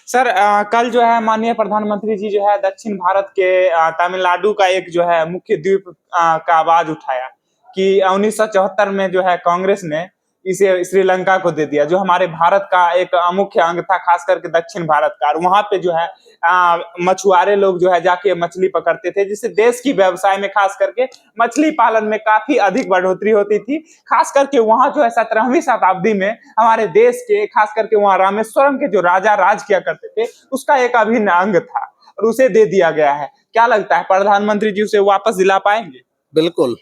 Sir कल जो है माननीय प्रधानमंत्री जी जो है दक्षिण भारत के तमिलनाडु का एक जो है मुख्य द्वीप का आवाज उठाया कि 1974 में जो है कांग्रेस ने इसे श्रीलंका को दे दिया, जो हमारे भारत का एक मुख्य अंग था, खास करके दक्षिण भारत का। और वहां पे जो है मछुआरे लोग जो है जाके मछली पकड़ते थे, जिससे देश की व्यवसाय में खास करके मछली पालन में काफी अधिक बढ़ोतरी होती थी। खास करके वहां जो है 17वीं शताब्दी में हमारे देश के, खास करके वहां रामेश्वरम के जो राजा राज किया करते थे, उसका एक अभिन्न अंग था और उसे दे दिया गया है। क्या लगता है प्रधानमंत्री जी उसे वापस दिला पाएंगे? बिल्कुल।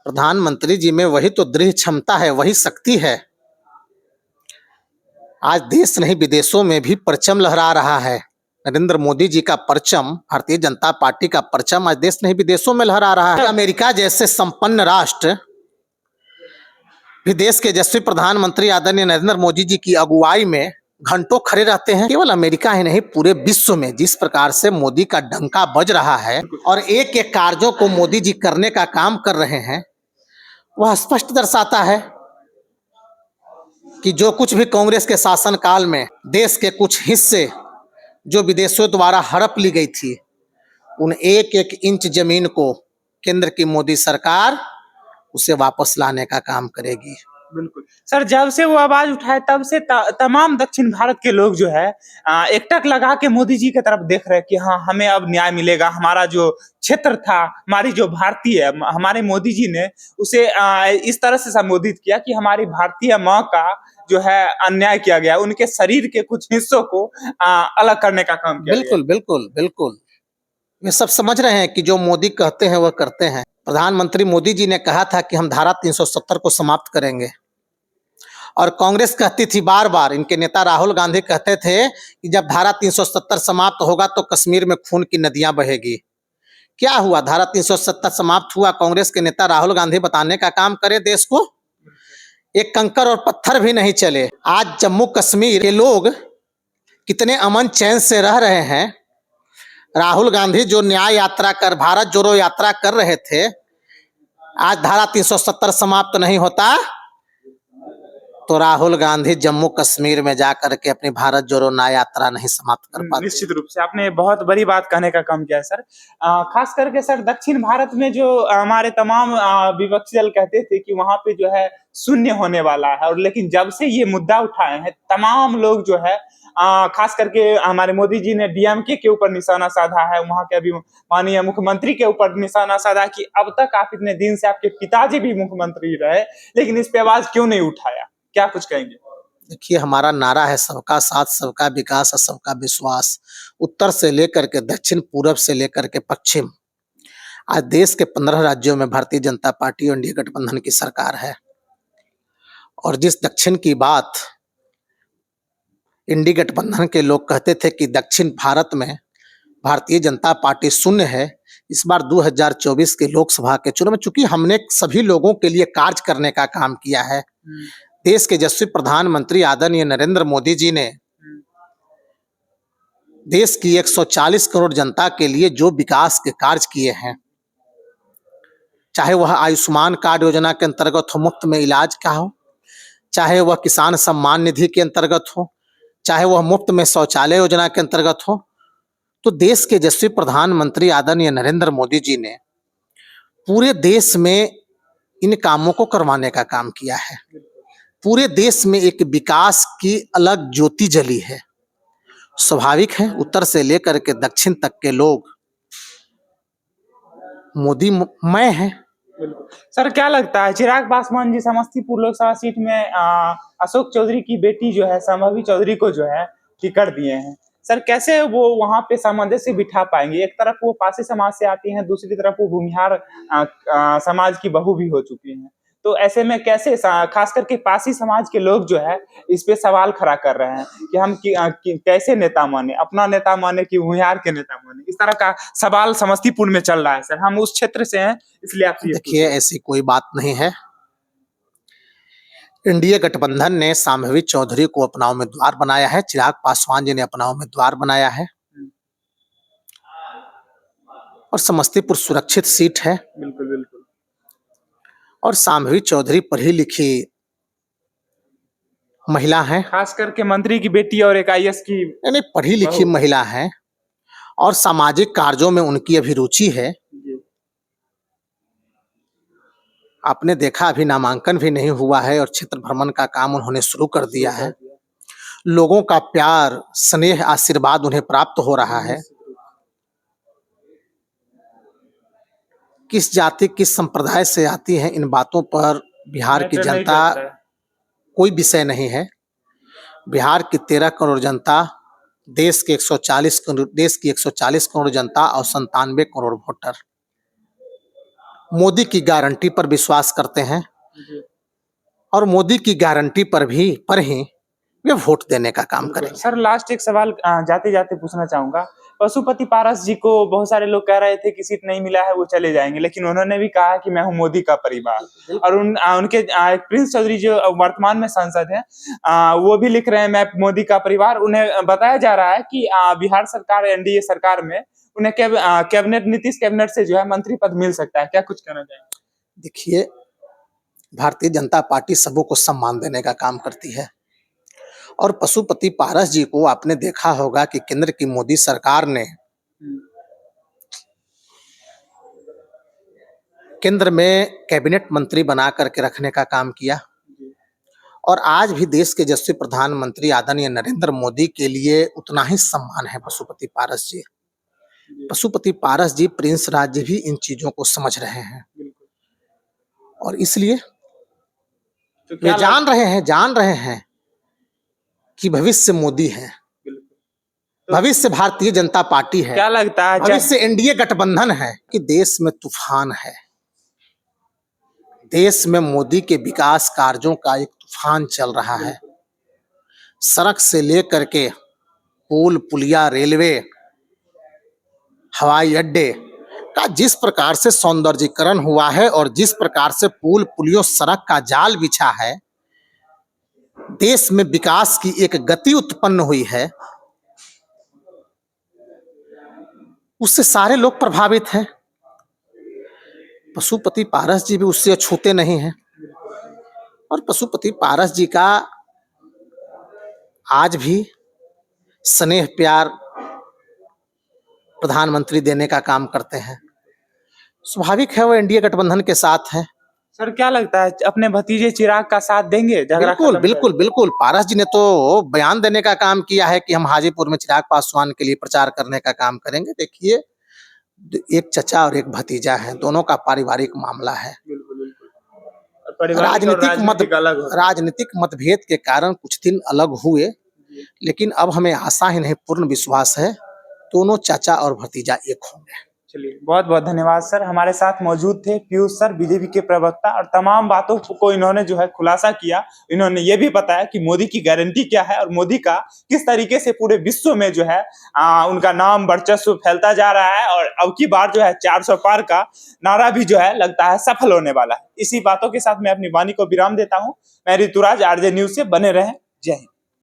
प्रधानमंत्री जी में वही तो दृढ़ क्षमता है, वही शक्ति है। आज देश नहीं विदेशों में भी परचम लहरा रहा है। नरेंद्र मोदी जी का परचम, भारतीय जनता पार्टी का परचम आज देश नहीं विदेशों में लहरा रहा है। अमेरिका जैसे संपन्न राष्ट्र भी देश के यशस्वी प्रधानमंत्री आदरणीय नरेंद्र मोदी जी की अगुवाई में घंटों खड़े रहते हैं। केवल अमेरिका ही नहीं, पूरे विश्व में जिस प्रकार से मोदी का डंका बज रहा है और एक एक कार्यों को मोदी जी करने का काम कर रहे हैं, वह स्पष्ट दर्शाता है कि जो कुछ भी कांग्रेस के शासनकाल में देश के कुछ हिस्से जो विदेशों द्वारा हड़प ली गई थी, उन एक एक इंच जमीन को केंद्र की मोदी सरकार उसे वापस लाने का काम करेगी। बिल्कुल सर, जब से वो आवाज उठाए तब से तमाम दक्षिण भारत के लोग जो है एकटक लगा के मोदी जी की तरफ देख रहे हैं कि हाँ, हमें अब न्याय मिलेगा। हमारा जो क्षेत्र था, हमारी जो भारतीय है, हमारे मोदी जी ने उसे इस तरह से संबोधित किया कि हमारी भारतीय माँ का जो है अन्याय किया गया, उनके शरीर के कुछ हिस्सों को अलग करने का काम किया बिल्कुल गया। बिल्कुल बिल्कुल, वे सब समझ रहे हैं कि जो मोदी कहते हैं वह करते हैं। प्रधानमंत्री मोदी जी ने कहा था कि हम धारा 370 को समाप्त करेंगे, और कांग्रेस कहती थी बार बार, इनके नेता राहुल गांधी कहते थे कि जब धारा 370 समाप्त होगा तो कश्मीर में खून की नदियां बहेगी। क्या हुआ? धारा 370 समाप्त हुआ। कांग्रेस के नेता राहुल गांधी बताने का काम करे देश को, एक कंकर और पत्थर भी नहीं चले। आज जम्मू कश्मीर के लोग कितने अमन चैन से रह रहे हैं। राहुल गांधी जो न्याय यात्रा कर, भारत जोड़ो यात्रा कर रहे थे, आज धारा 370 समाप्त नहीं होता तो राहुल गांधी जम्मू कश्मीर में जाकर के अपनी भारत जोड़ो न्याय यात्रा नहीं समाप्त कर पाते। निश्चित रूप से आपने बहुत बड़ी बात कहने का काम किया है सर। खास करके सर दक्षिण भारत में जो हमारे तमाम विपक्षी दल कहते थे कि वहां पे जो है शून्य होने वाला है, और लेकिन जब से ये मुद्दा उठाए हैं तमाम लोग जो है खास करके हमारे मोदी जी ने डीएमके के ऊपर निशाना साधा है, वहां के अभी माननीय मुख्यमंत्री के ऊपर निशाना साधा कि अब तक आप इतने दिन से आपके पिताजी भी मुख्यमंत्री रहे, लेकिन इस पे आवाज क्यों नहीं उठाया? क्या कुछ कहेंगे? देखिए, हमारा नारा है सबका साथ, सबका विकास और सबका विश्वास। उत्तर से लेकर के दक्षिण, पूरब से लेकर के पश्चिम, आज देश के 15 राज्यों में भारतीय जनता पार्टी और एनडीए गठबंधन की सरकार है। और जिस दक्षिण की बात एनडीए गठबंधन के लोग कहते थे कि दक्षिण भारत में भारतीय जनता पार्टी शून्य है, इस बार 2024 के लोकसभा के चुनाव में चूंकि हमने सभी लोगों के लिए कार्य करने का काम किया है, देश के यशस्वी प्रधानमंत्री आदरणीय नरेंद्र मोदी जी ने देश की 140 करोड़ जनता के लिए जो विकास के कार्य किए हैं, चाहे वह आयुष्मान कार्ड योजना के अंतर्गत हो, मुफ्त में इलाज का हो, चाहे वह किसान सम्मान निधि के अंतर्गत हो, चाहे वह मुफ्त में शौचालय योजना के अंतर्गत हो, तो देश के यशस्वी प्रधानमंत्री आदरणीय नरेंद्र मोदी जी ने पूरे देश में इन कामों को करवाने का काम किया है। पूरे देश में एक विकास की अलग ज्योति जली है। स्वाभाविक है उत्तर से लेकर के दक्षिण तक के लोग मोदी मय हैं। सर क्या लगता है चिराग पासवान जी समस्तीपुर लोकसभा सीट में अशोक चौधरी की बेटी जो है संभवी चौधरी को जो है टिकट दिए हैं, सर कैसे वो वहां पे सामंजस्य बिठा पाएंगे? एक तरफ वो पासी समाज से आती हैं, दूसरी तरफ वो भूमिहार समाज की बहू भी हो चुकी हैं, तो ऐसे में कैसे खास करके पासी समाज के लोग जो है इस पे सवाल खड़ा कर रहे हैं कि हम कैसे नेता माने, अपना नेता माने कि भूमिहार के नेता माने? इस तरह का सवाल समस्तीपुर में चल रहा है सर, हम उस क्षेत्र से हैं इसलिए आपसे देखिए, ऐसी कोई बात नहीं है। एनडीए गठबंधन ने संभवी चौधरी को अपना उम्मीदवार बनाया है, चिराग पासवान जी ने अपना उम्मीदवार बनाया है, और समस्तीपुर सुरक्षित सीट है। बिल्कुल बिल्कुल। और संभवी चौधरी पढ़ी लिखी महिला हैं, खास करके मंत्री की बेटी और एक आईएएस की यानी पढ़ी लिखी बहू। महिला हैं और सामाजिक कार्यों में उनकी अभिरुचि है। जी। आपने देखा अभी नामांकन भी नहीं हुआ है और क्षेत्र भ्रमण का काम उन्होंने शुरू कर दिया है। लोगों का प्यार, स्नेह, आशीर्वाद उन्हें प्राप्त हो रहा है। किस जाति, किस संप्रदाय से आती हैं, इन बातों पर बिहार की मैटर नहीं जनता करता है। कोई विषय नहीं है। बिहार की 13 करोड़ जनता, देश की 140 करोड़ जनता और 97 करोड़ वोटर मोदी की गारंटी पर विश्वास करते हैं जी। और मोदी की गारंटी पर ही वे वोट देने का काम करेंगे। सर लास्ट एक सवाल जाते जाते पूछना चाहूंगा। पशुपति पारस जी को बहुत सारे लोग कह रहे थे कि सीट नहीं मिला है वो चले जाएंगे, लेकिन उन्होंने भी कहा कि मैं हूं मोदी का परिवार। और उनके प्रिंस चौधरी जो वर्तमान में सांसद हैं, वो भी लिख रहे हैं मैं मोदी का परिवार। उन्हें बताया जा रहा है कि बिहार सरकार, एनडीए सरकार में उन्हें कैबिनेट, नीतीश कैबिनेट से जो है मंत्री पद मिल सकता है। क्या कुछ कहना चाहेंगे? देखिए, भारतीय जनता पार्टी सबों को सम्मान देने का काम करती है और पशुपति पारस जी को आपने देखा होगा कि केंद्र की मोदी सरकार ने केंद्र में कैबिनेट मंत्री बना करके रखने का काम किया और आज भी देश के यशस्वी प्रधानमंत्री आदरणीय नरेंद्र मोदी के लिए उतना ही सम्मान है पशुपति पारस जी। पशुपति पारस जी, प्रिंस राज जी भी इन चीजों को समझ रहे हैं और इसलिए तो वे जान रहे हैं कि भविष्य मोदी है, भविष्य भारतीय जनता पार्टी है, क्या लगता है भविष्य एनडीए गठबंधन है कि देश में तूफान है। देश में मोदी के विकास कार्यों का एक तूफान चल रहा है। सड़क से लेकर के पुल, पुलिया, रेलवे, हवाई अड्डे का जिस प्रकार से सौंदर्यीकरण हुआ है और जिस प्रकार से पुल, पुलियों, सड़क का जाल बिछा है, देश में विकास की एक गति उत्पन्न हुई है, उससे सारे लोग प्रभावित हैं। पशुपति पारस जी भी उससे अछूते नहीं हैं और पशुपति पारस जी का आज भी स्नेह प्यार प्रधानमंत्री देने का काम करते हैं। स्वाभाविक है वो एनडीए गठबंधन के साथ हैं। सर क्या लगता है अपने भतीजे चिराग का साथ देंगे? बिल्कुल। पारस जी ने तो बयान देने का काम किया है कि हम हाजीपुर में चिराग पासवान के लिए प्रचार करने का काम करेंगे। देखिए, एक चचा और एक भतीजा है, दोनों का पारिवारिक मामला है। राजनीतिक मतभेद के कारण कुछ दिन अलग हुए, लेकिन अब हमें आशा ही नहीं पूर्ण विश्वास है दोनों चाचा और भतीजा एक होंगे। चलिए, बहुत बहुत धन्यवाद सर। हमारे साथ मौजूद थे पीयूष सर, बीजेपी के प्रवक्ता, और तमाम बातों को इन्होंने जो है खुलासा किया। इन्होंने ये भी बताया कि मोदी की गारंटी क्या है और मोदी का किस तरीके से पूरे विश्व में जो है उनका नाम, वर्चस्व फैलता जा रहा है और अब की बार जो है 400 पार का नारा भी जो है लगता है सफल होने वाला है। इसी बातों के साथ मैं अपनी वाणी को विराम देता हूँ। मैं ऋतुराज, आरजे न्यूज से बने रहें। जय हिंद।